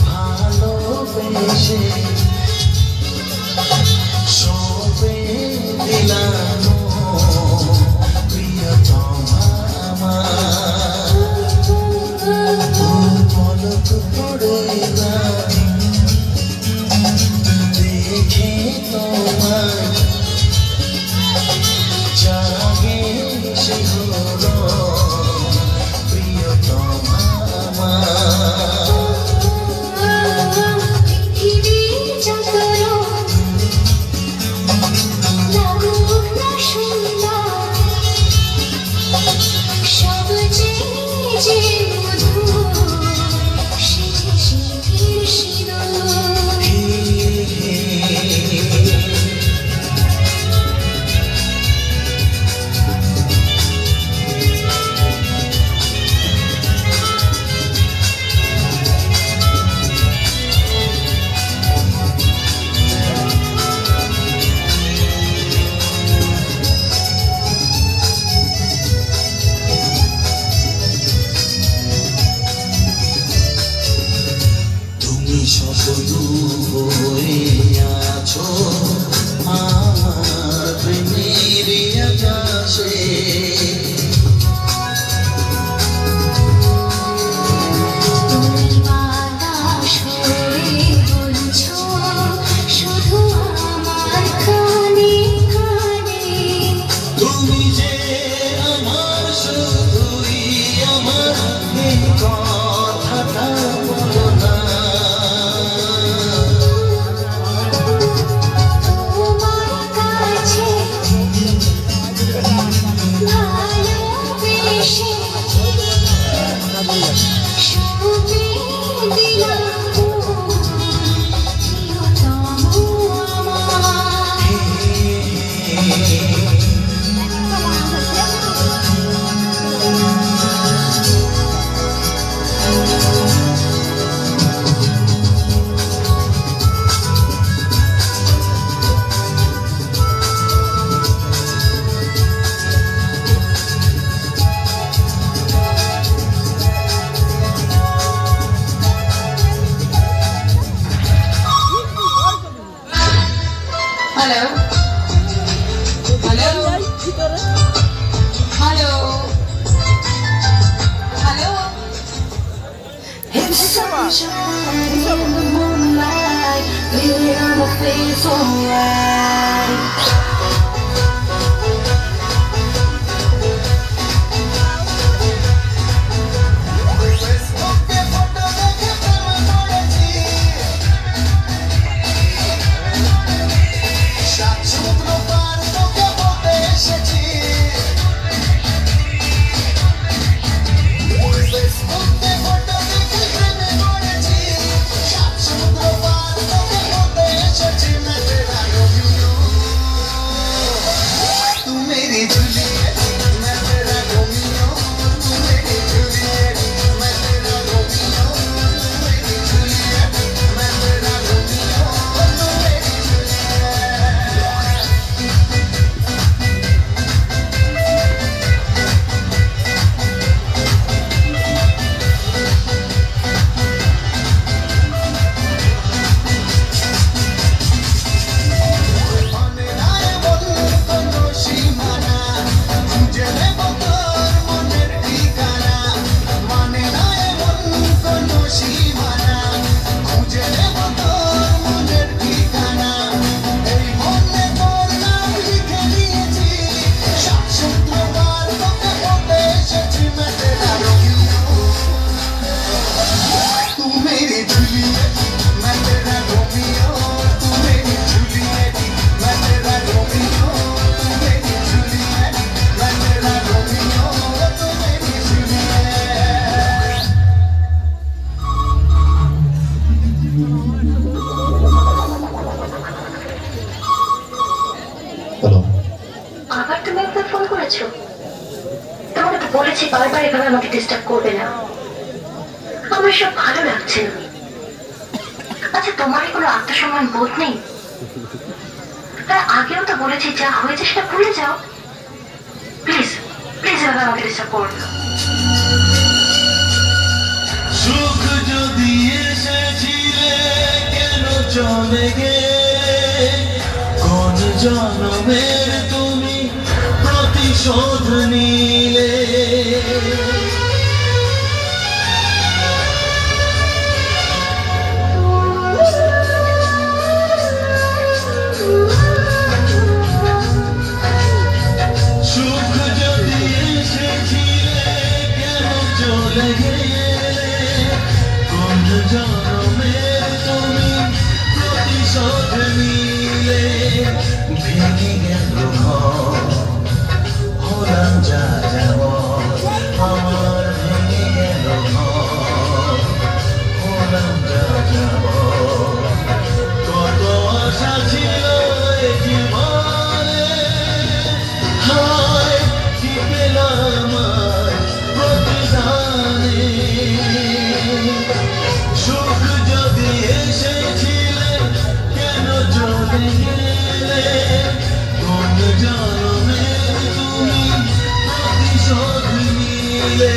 ভালোবেসে সবে দিলাম প্রিয়তমা আমার পলক পড়ে না দেখে তোমায় জাগে সে হলো প্রিয়তমা আমার শুধু হয়ে আছো আমার প্রেমের আকাশে তুমি যে আমার শুধুই আমার এই কথাটা বলো না Hello. Hello. Hello. Hello. It's sunshine in the moonlight, feeling on my face alright. আবার তুমি একবার ফোন করেছো? তোমাকে তো বলেছি বারবার এভাবে আমাকে ডিস্টার্ব করবে না। আমার সব ভালো লাগছে না। আচ্ছা তোমার কোনো আত্মসম্মান বোধ নেই? আর আগেও তো বলেছি যা হয়েছে সেটা ভুলে যাও। প্লিজ প্লিজ এভাবে আমাকে ডিস্টার্ব করো না। চলে গেলে কোন জন্মের তুমি প্রতিশোধ নিলে সুখ যদি এসেছিলে কেন চলে গেলে কোন জন্মের তুমি প্রতিশোধ নিলে ভেঙে গেল ঘর হলাম যা যাব আমার ভেঙে গেল ঘর হলাম যা যাব কত আশা ছিল এই জীবনে হায় কি পেলাম আজ প্রতিদানে সুখ যদি এসেছিলে কেন চলে গেলে কোন জন্মে তুমি প্রতিশোধ নিলে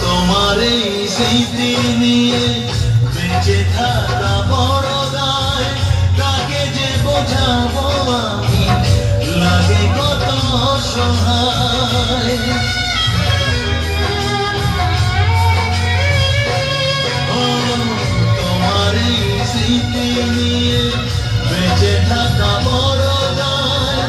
তোমার এই স্মৃতি নিয়ে বেঁচে থাকা বড় দায় কাকে যে বোঝাবো আমি লাগে কত অসহায় ও তোমার এই স্মৃতি নিয়ে বেঁচে থাকা বড় দায়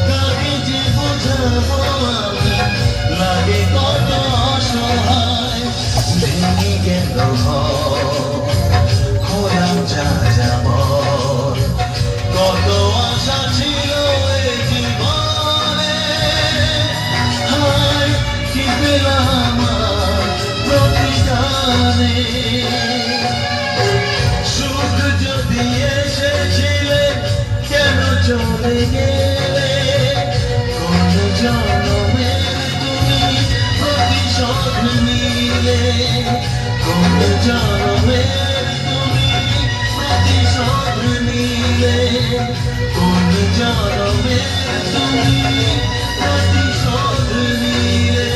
কাকে যে বোঝাবো আমি লাগে কত অসহায় ভেঙে গেল হলাম যা যাব কত আশা ছিল এই জীবনে হায় কি পেলাম প্রতিদানে সুখ যদি এসেছিলে কেন চলে গেলে কোন জন্মে তুমি প্রতিশোধ নিলে কোন জন্মে তুমি প্রতিশোধ নিলে কোন জন্মে তুমি প্রতিশোধ নিলে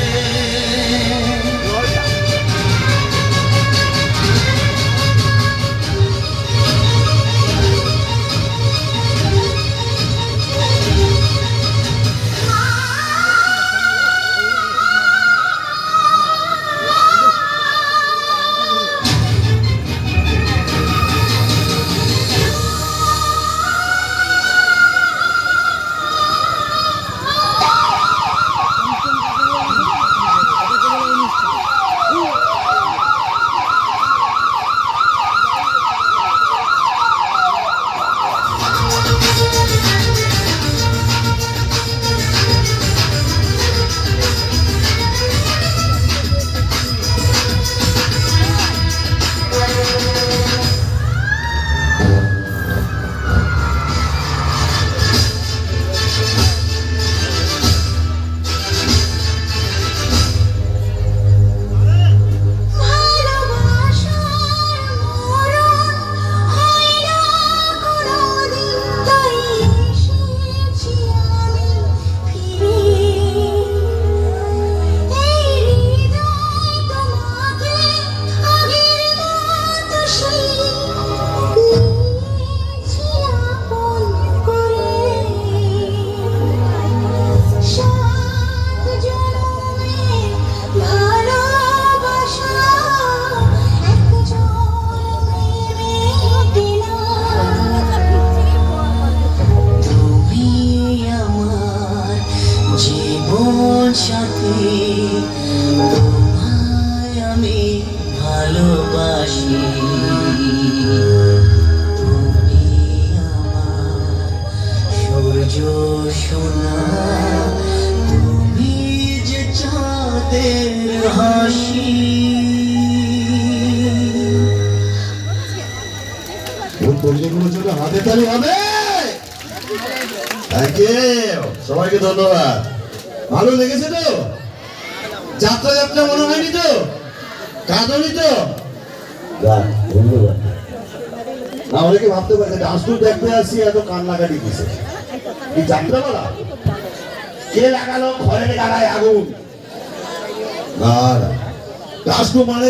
সোনা তুমি যে চাঁদের হাসি আয়োজনগুলোর জন্য হাতে তালি হবে। থ্যাংক ইউ, সবাইকে ধন্যবাদ। ভালো লেগেছে তো? যাত্রা যাত্রা মনে হয়নি তো? কাঁদনি তো? ধন্যবাদ। না, অনেকে ভাবতে পারে ডান্স টু দেখতে আসছি, এত কান্নাকাটি কিসে? কি যাত্রা বলা? কে লাগালো ঘরের গাড়ায় আগুন? না, ডান্স টু মানে